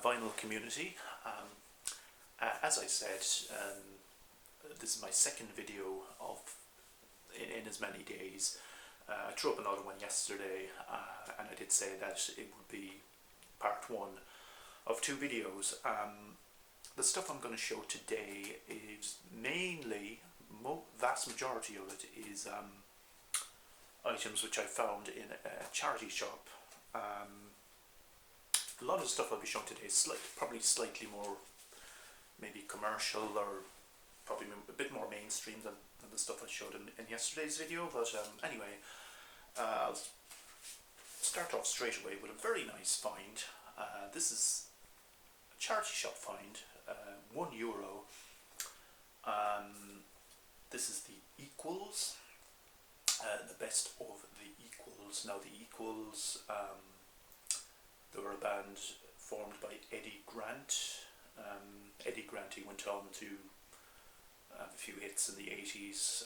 vinyl community. As I said, this is my second video in as many days. I threw up another one yesterday, and I did say that it would be part one of two videos. The stuff I'm going to show today is mainly, vast majority of it is items which I found in a charity shop. A lot of the stuff I'll be showing today is probably slightly more maybe commercial, or probably a bit more mainstream than the stuff I showed in yesterday's video, but anyway, I'll start off straight away with a very nice find. This is a charity shop find, €1. This is the Equals, the best of the Equals. Now the Equals, they were a band formed by Eddie Grant. Eddie Grant, he went on to have a few hits in the 80s.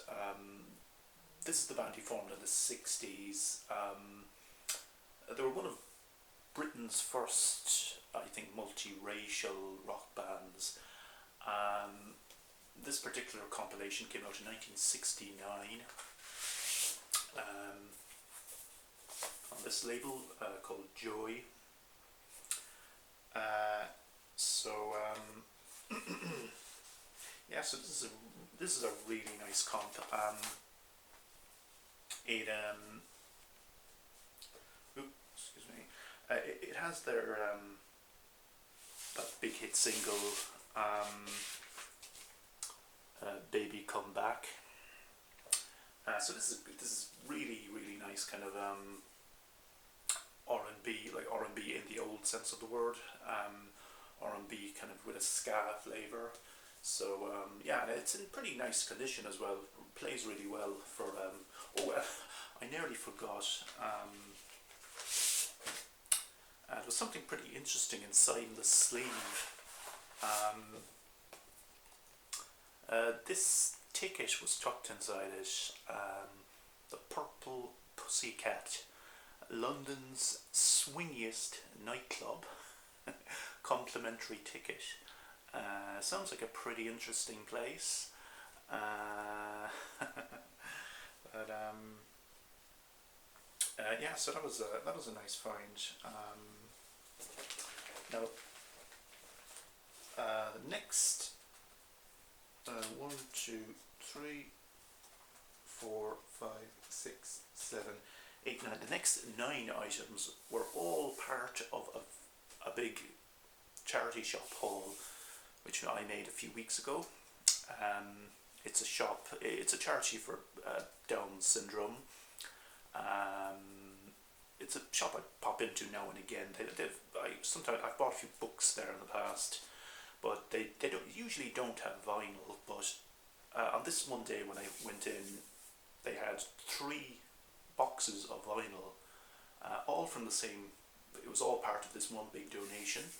This is the band he formed in the 60s. They were one of Britain's first, I think, multiracial rock bands. This particular compilation came out in 1969 on this label called Joy. Yeah, so this is a really nice comp. Excuse me. It has their that big hit single, "Baby Come Back." So this is really nice, kind of R&B, like R&B in the old sense of the word. R&B kind of with a ska flavour. So yeah, it's in pretty nice condition as well. It plays really well for I nearly forgot. There was something pretty interesting inside the sleeve. This ticket was Stocktons Irish, the Purple Pussycat, London's swingiest nightclub, complimentary ticket. Sounds like a pretty interesting place. But yeah, so that was a nice find. Now the next 1, 2, 3, 4, 5, 6, 7, 8, 9. The next 9 items were all part of a big charity shop haul, which I made a few weeks ago. It's a shop. It's a charity for Down syndrome. It's a shop I pop into now and again. Sometimes I've bought a few books there in the past, but they usually don't have vinyl. But on this one day when I went in, they had 3 boxes of vinyl, all from the same. It was all part of this one big donation.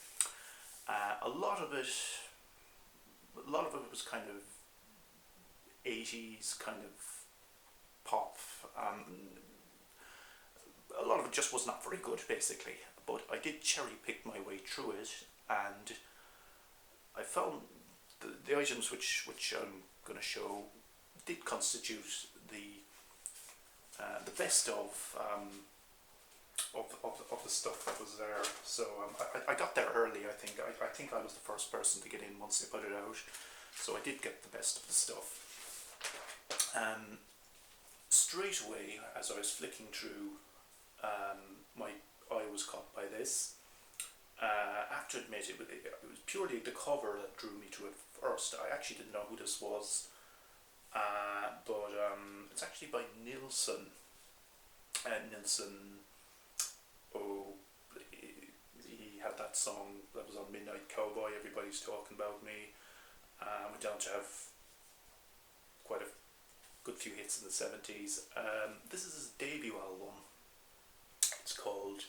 A lot of it was kind of 80s kind of pop. A lot of it just was not very good, basically. But I did cherry pick my way through it, and I found the items which I'm going to show did constitute the best of the stuff that was there. So I got there early. I think I was the first person to get in once they put it out. So I did get the best of the stuff. Straight away, as I was flicking through, my eye was caught by this. I have to admit, it was purely the cover that drew me to it first. I actually didn't know who this was, but it's actually by Nilsson. Nilsson, he had that song that was on Midnight Cowboy, Everybody's Talking About Me. Went down to have quite a good few hits in the 70s. This is his debut album. It's called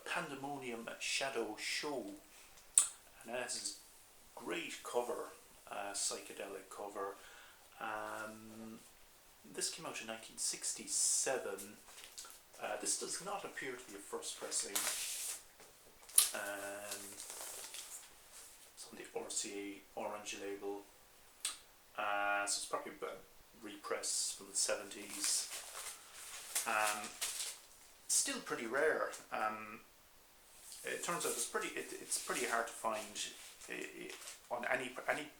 Pandemonium Shadow Show, and it has this great cover, psychedelic cover. This came out in 1967. this does not appear to be a first pressing. It's on the RCA orange label. So it's probably a repress from the 70s. Still pretty rare. It turns out it's pretty hard to find on any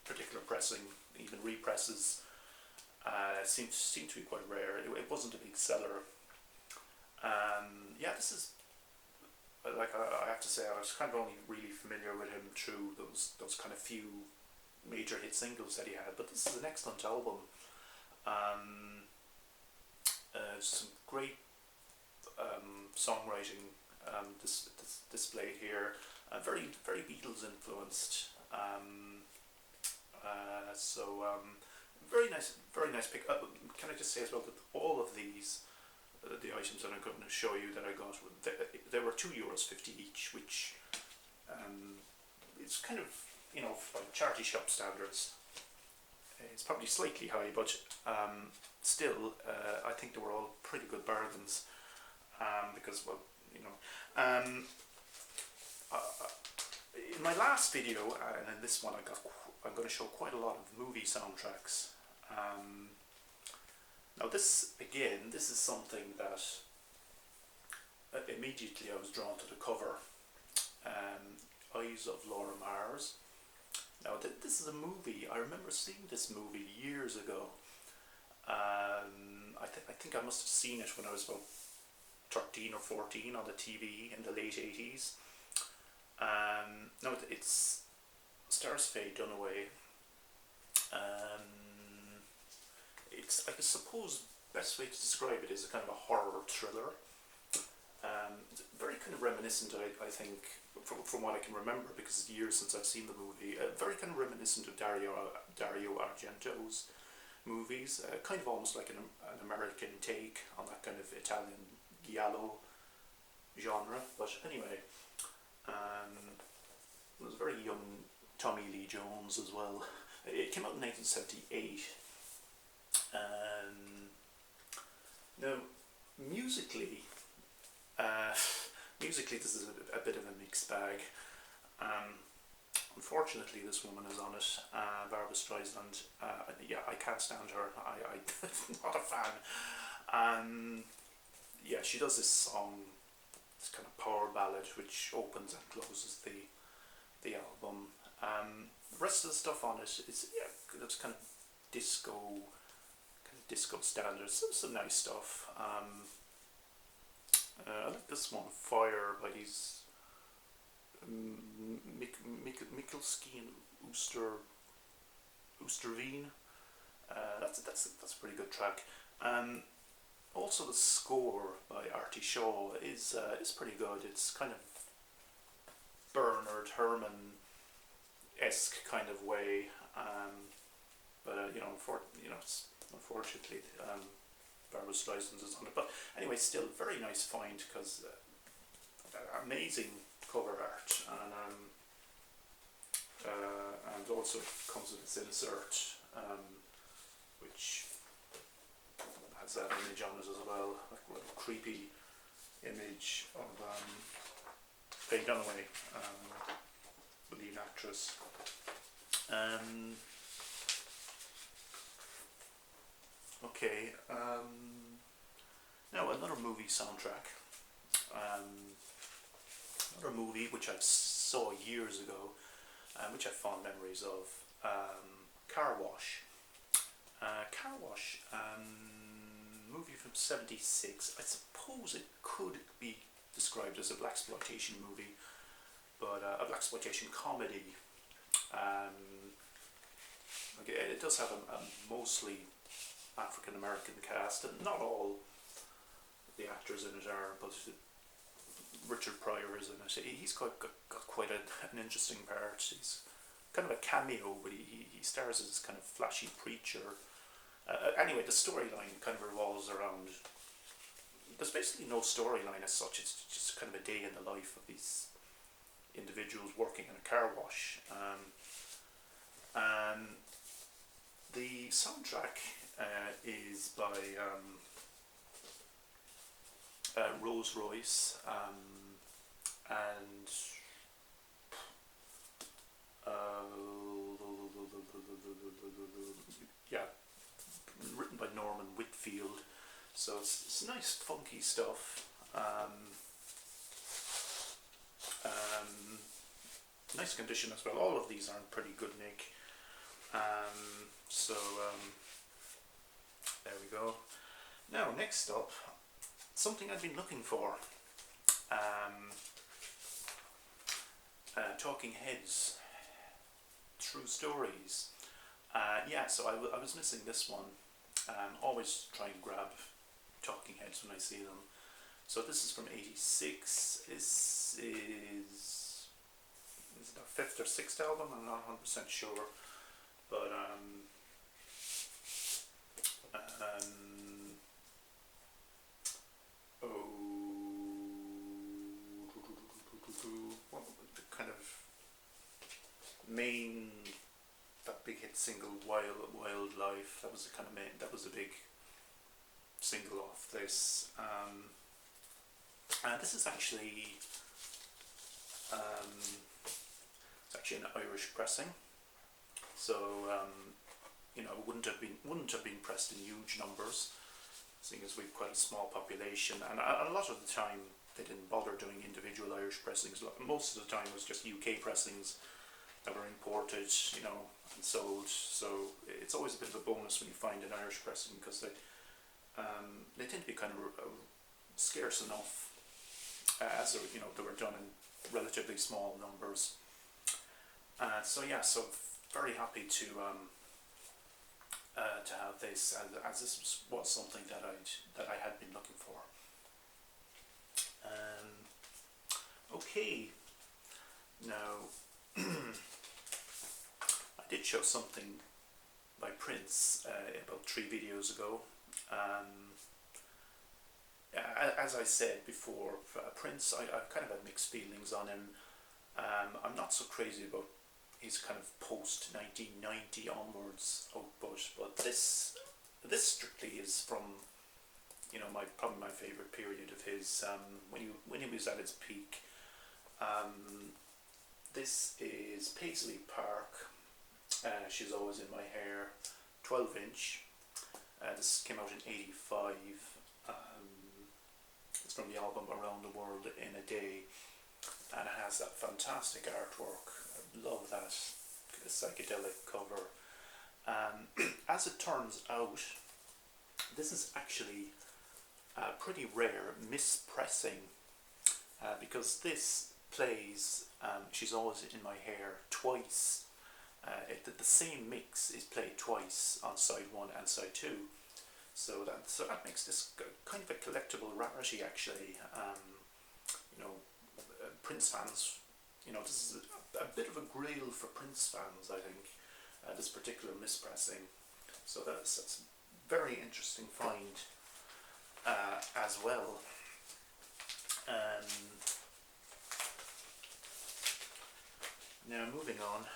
particular pressing. Even represses seem to be quite rare. It wasn't a big seller. Yeah, this is, like, I have to say, I was kind of only really familiar with him through those kind of few major hit singles that he had, but this is an excellent album. Some great songwriting displayed here. Very Beatles influenced. Very nice pick. Can I just say as well that all of these, the items that I'm going to show you that I got, they were €2.50 each, which is kind of, by charity shop standards, it's probably slightly high, but still, I think they were all pretty good bargains, because, well, in my last video, and in this one, I'm going to show quite a lot of movie soundtracks. Now this is something that immediately I was drawn to the cover. Eyes of Laura Mars. Now this is a movie. I remember seeing this movie years ago. I think I must have seen it when I was about 13 or 14 on the TV in the late 80s. No, it's stars Faye Dunaway. It's, I suppose, best way to describe it is a kind of a horror thriller. Very kind of reminiscent, I think, from what I can remember, because it's years since I've seen the movie. Very kind of reminiscent of Dario Argento's movies. Kind of almost like an American take on that kind of Italian giallo genre. But anyway, it was a very young Tommy Lee Jones as well. It came out in 1978. Now, musically, this is a bit of a mixed bag. Unfortunately, this woman is on it, Barbra Streisand. Yeah, I can't stand her. I'm not a fan. Yeah, she does this song, this kind of power ballad, which opens and closes the album. The rest of the stuff on it is, yeah, it's kind of disco standards. Some nice stuff. I like this one, Fire, by these Mikulski and Oosterveen. That's a pretty good track. Also, the score by Artie Shaw is pretty good. It's kind of Bernard Herrmann-esque kind of way, but unfortunately, Barbra Streisand is on it. But anyway, still very nice find, because amazing cover art, and also comes with this insert, which has that image on it as well, like a little creepy image of Faye Dunaway, the lead actress. Okay, now another movie soundtrack. Another movie which I saw years ago, which I have fond memories of. Car Wash. Car Wash, movie from '76. I suppose it could be described as a Blaxpoitation movie, but a Blaxpoitation comedy. Okay, it does have a mostly African American cast, and not all the actors in it are, but Richard Pryor is in it. He's got quite an interesting part. He's kind of a cameo, but he stars as this kind of flashy preacher. Anyway, the storyline kind of revolves around, there's basically no storyline as such. It's just kind of a day in the life of these individuals working in a car wash. The soundtrack is by Rolls Royce, and yeah, written by Norman Whitfield. So it's nice, funky stuff. Nice condition as well. All of these are in pretty good nick. There we go. Now, next up, something I've been looking for. Talking Heads, True Stories. Yeah, so I was missing this one. Always try and grab Talking Heads when I see them. So this is from '86. This is it their fifth or sixth album? I'm not 100% sure. But what was the kind of main, that big hit single, Wildlife, that was the kind of main, that was a big single off this. This is actually it's actually an Irish pressing, so it wouldn't have been pressed in huge numbers, seeing as we've quite a small population, and a lot of the time they didn't bother doing individual Irish pressings. Most of the time it was just UK pressings that were imported, and sold. So it's always a bit of a bonus when you find an Irish pressing, because they tend to be kind of scarce enough, as they were done in relatively small numbers. So very happy to have this, as this was something that I had been looking for. Okay, now I did show something by Prince about 3 videos ago. As I said before, Prince, I've kind of had mixed feelings on him. I'm not so crazy about his kind of post 1990 onwards output, but this strictly is from probably my favourite period of his, when he was at his peak. This is Paisley Park. She's Always in My Hair, 12-inch. This came out in '85. It's from the album Around the World in a Day, and it has that fantastic artwork. I love that psychedelic cover. As it turns out, this is actually a pretty rare mispressing, because this plays She's Always in My Hair twice. The same mix is played twice on side 1 and side 2. So that makes this kind of a collectible rarity, actually. Prince fans, this is a bit of a grail for Prince fans, I think, this particular mispressing. So that's a very interesting find as well. Now moving on.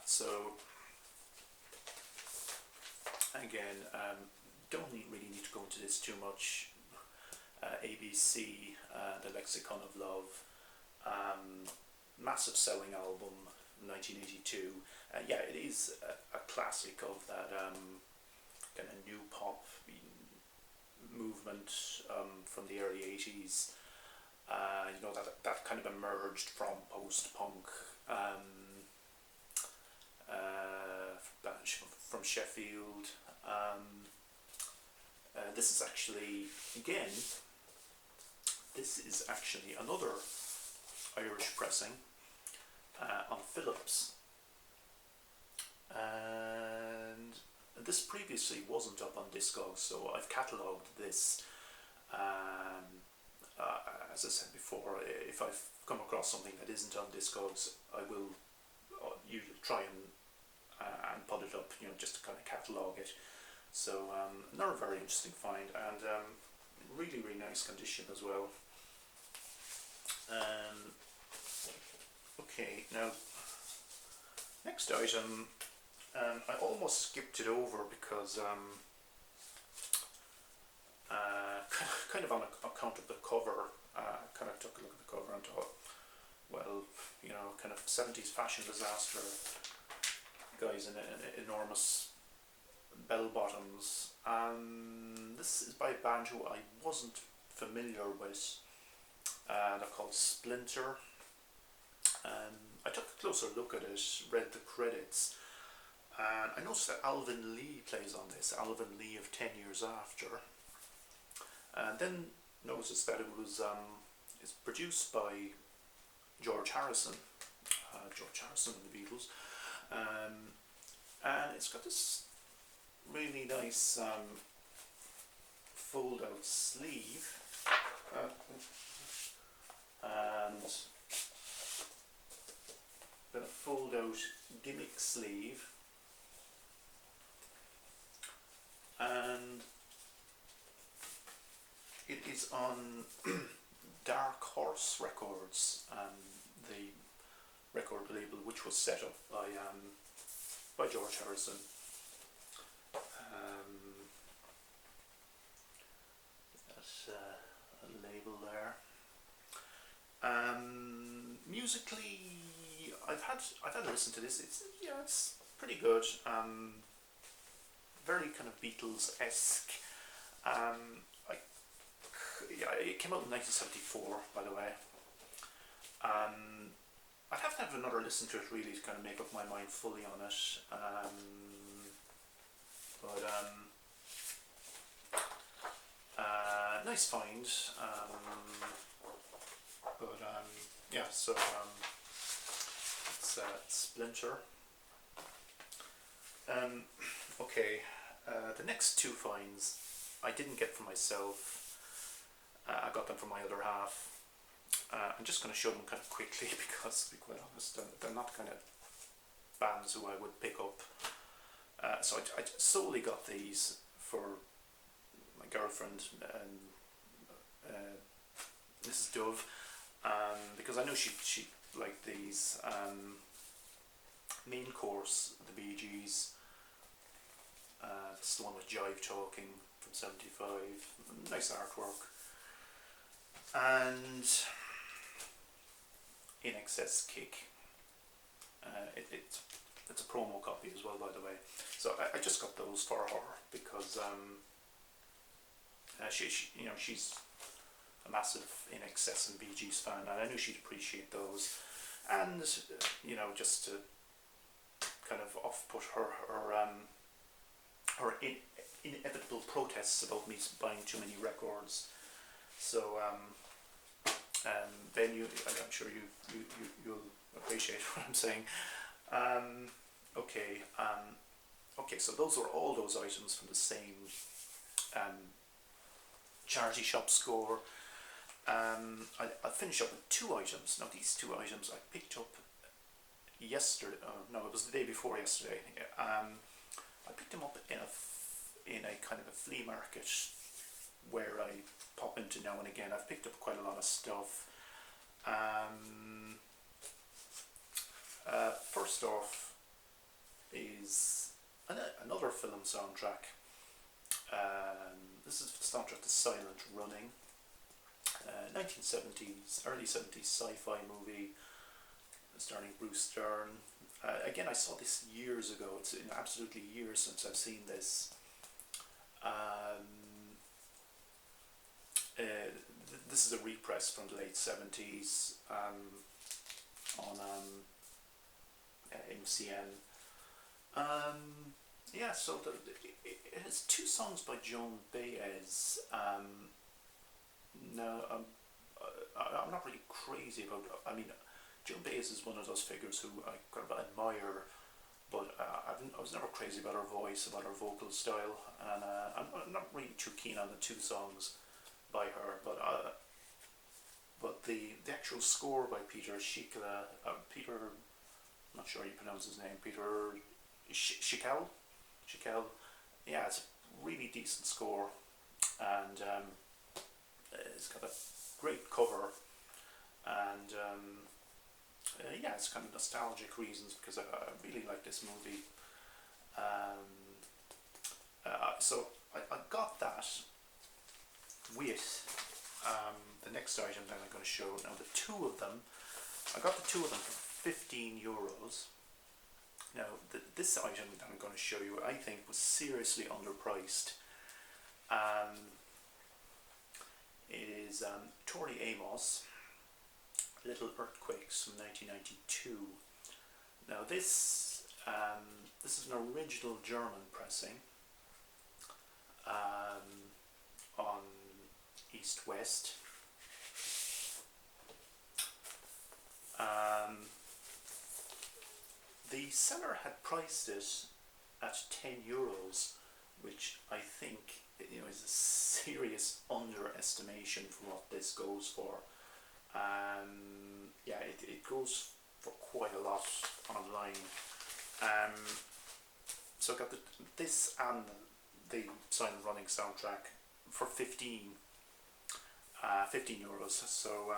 So again, don't really need to go into this too much. ABC, The Lexicon of Love, massive selling album, 1982. It is a classic of that kind of new pop movement from the early 80s. That kind of emerged from post-punk, from Sheffield. This is actually another Irish pressing on Philips, and this previously wasn't up on Discogs, so I've catalogued this. As I said before, if I've come across something that isn't on Discogs, I will usually try and put it up, just to kind of catalogue it. So another very interesting find, and really, really nice condition as well. Okay, now next item, I almost skipped it over because kind of on account of the cover. Kind of took a look at the cover and thought, well, kind of 70s fashion disaster, guys in enormous bell bottoms. This is by a band who I wasn't familiar with. They're called Splinter. I took a closer look at it, read the credits, and I noticed that Alvin Lee plays on this, Alvin Lee of 10 Years After. And then noticed that it's produced by George Harrison of the Beatles. And it's got this really nice fold out sleeve. And then a fold out gimmick sleeve, and it is on Dark Horse Records, the record label which was set up by George Harrison. That's a label there. Musically, I've had a listen to this. It's pretty good. Very kind of Beatles-esque. It came out in 1974, by the way. I'd have to have another listen to it really to kind of make up my mind fully on it. Nice find. So it's Splinter. Okay, the next two finds I didn't get for myself. I got them from my other half. I'm just going to show them kind of quickly because, to be quite honest, they're not kind of bands who I would pick up. So I solely got these for my girlfriend, Mrs. Dove, because I know she liked these. Main Course, the Bee Gees. It's the one with Jive Talking from '75. Nice artwork. And In Excess Kick. It's a promo copy as well, by the way. So I just got those for her because she's a massive In Excess and Bee Gees fan, and I knew she'd appreciate those. And just to kind of off-put her inevitable protests about me buying too many records. So Ben, I'm sure you'll appreciate what I'm saying. Okay, so those are all those items from the same charity shop score. I'll finish up with two items. Now these two items I picked up yesterday. No, it was the day before yesterday. I picked them up in a kind of a flea market where I pop into now and again. I've picked up quite a lot of stuff. First off is another film soundtrack. This is the soundtrack to Silent Running, 1970s, early 70s sci-fi movie starring Bruce Dern. Again, I saw this years ago. It's absolutely years since I've seen this. This is a repress from the late 70s on MCN. So it has two songs by Joan Baez. Now, I'm not really crazy about. I mean, Joan Baez is one of those figures who I kind of admire, but I was never crazy about her voice, about her vocal style, and I'm not really too keen on the two songs by her. But the actual score by Peter Schickel, I'm not sure how you pronounce his name, Peter Schickel. Yeah, it's a really decent score, and it's got a great cover, and it's kind of nostalgic reasons because I really like this movie. So I got that with the next item that I'm going to show. Now the two of them, I got the two of them for €15. Now this item that I'm going to show you, I think, was seriously underpriced. It is Tori Amos, Little Earthquakes from 1992. Now this is an original German pressing on East-West. The seller had priced it at €10, which I think is a serious underestimation for what this goes for. Yeah, it goes for quite a lot online. So I got this and the Silent Running soundtrack for €15. So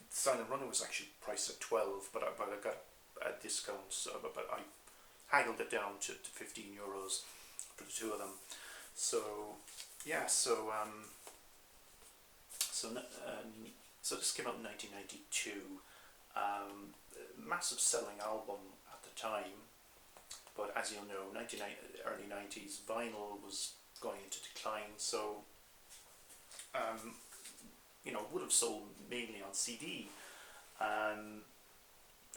Silent Running was actually priced at 12, but I got a discount, so, but I haggled it down to €15 for the two of them. So yeah, so this came out in 1992. Massive selling album at the time, but as you'll know, early 90s vinyl was going into decline, so would have sold mainly on CD, and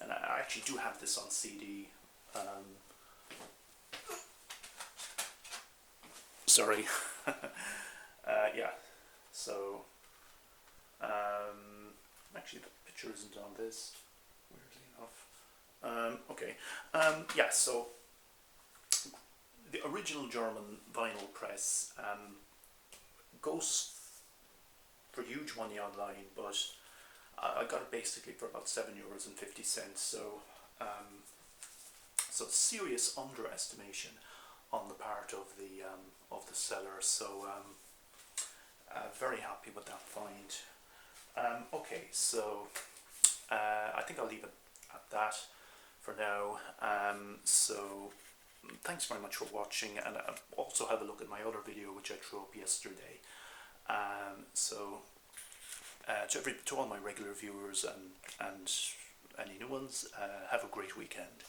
I actually do have this on CD. Sorry. Yeah, so actually the picture isn't on this, weirdly enough. Okay, yeah, so the original German vinyl press goes for huge money online, but I got it basically for about €7.50. So so serious underestimation on the part of the seller. So very happy with that find. Okay, so I think I'll leave it at that for now. So thanks very much for watching, and also have a look at my other video which I threw up yesterday. So to all my regular viewers and any new ones, have a great weekend.